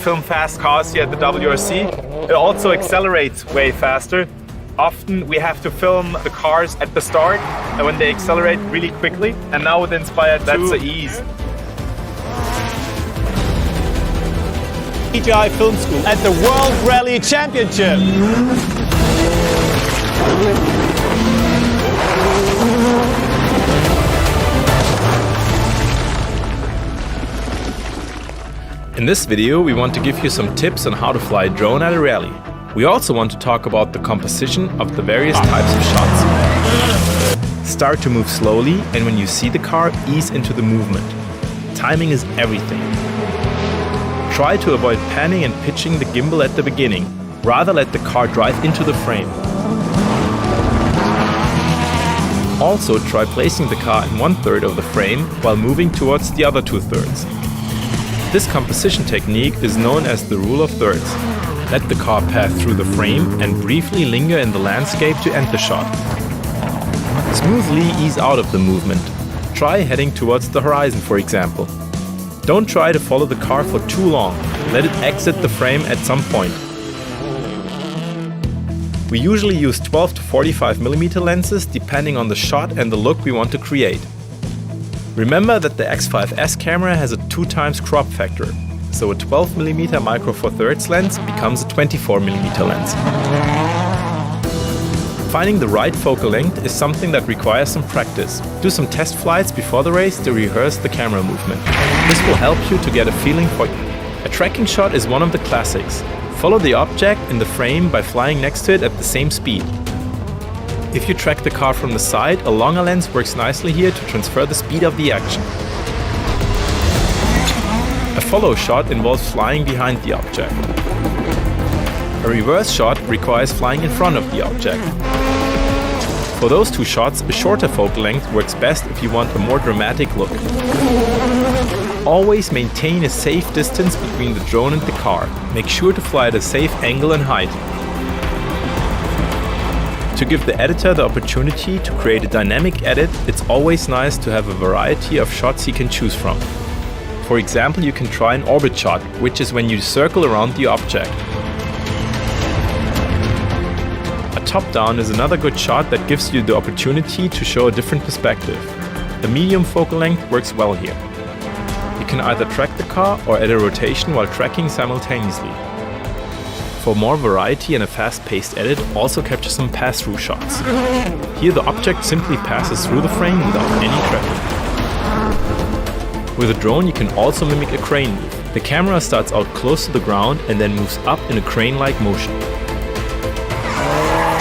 film fast cars here at the WRC. It also accelerates way faster. Often we have to film the cars at the start and when they accelerate really quickly. And now with Inspire 2, that's the ease. DJI Film School at the World Rally Championship. In this video, we want to give you some tips on how to fly a drone at a rally. We also want to talk about the composition of the various types of shots. Start to move slowly, and when you see the car, ease into the movement. Timing is everything. Try to avoid panning and pitching the gimbal at the beginning. Rather let the car drive into the frame. Also try placing the car in 1/3 of the frame while moving towards the other 2/3. This composition technique is known as the rule of thirds. Let the car pass through the frame and briefly linger in the landscape to end the shot. Smoothly ease out of the movement. Try heading towards the horizon, for example. Don't try to follow the car for too long. Let it exit the frame at some point. We usually use 12 to 45mm lenses depending on the shot and the look we want to create. Remember that the X5S camera has a 2x crop factor, so a 12mm micro four thirds lens becomes a 24mm lens. Finding the right focal length is something that requires some practice. Do some test flights before the race to rehearse the camera movement. This will help you to get a feeling for it. A tracking shot is one of the classics. Follow the object in the frame by flying next to it at the same speed. If you track the car from the side, a longer lens works nicely here to transfer the speed of the action. A follow shot involves flying behind the object. A reverse shot requires flying in front of the object. For those two shots, a shorter focal length works best if you want a more dramatic look. Always maintain a safe distance between the drone and the car. Make sure to fly at a safe angle and height. To give the editor the opportunity to create a dynamic edit, it's always nice to have a variety of shots he can choose from. For example, you can try an orbit shot, which is when you circle around the object. A top-down is another good shot that gives you the opportunity to show a different perspective. A medium focal length works well here. You can either track the car or add a rotation while tracking simultaneously. For more variety and a fast-paced edit, also capture some pass-through shots. Here the object simply passes through the frame without any tracking. With a drone you can also mimic a crane move. The camera starts out close to the ground and then moves up in a crane-like motion.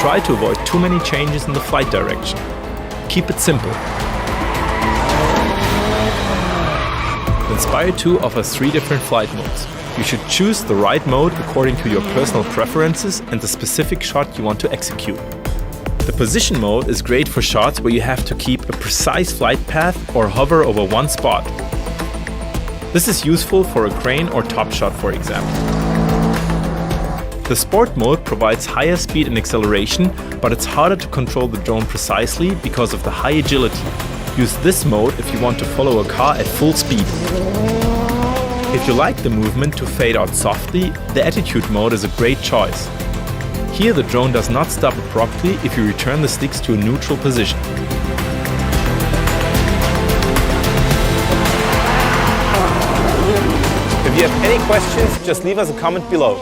Try to avoid too many changes in the flight direction. Keep it simple. Inspire 2 offers 3 different flight modes. You should choose the right mode according to your personal preferences and the specific shot you want to execute. The position mode is great for shots where you have to keep a precise flight path or hover over one spot. This is useful for a crane or top shot, for example. The sport mode provides higher speed and acceleration, but it's harder to control the drone precisely because of the high agility. Use this mode if you want to follow a car at full speed. If you like the movement to fade out softly, the attitude mode is a great choice. Here the drone does not stop abruptly if you return the sticks to a neutral position. If you have any questions, just leave us a comment below.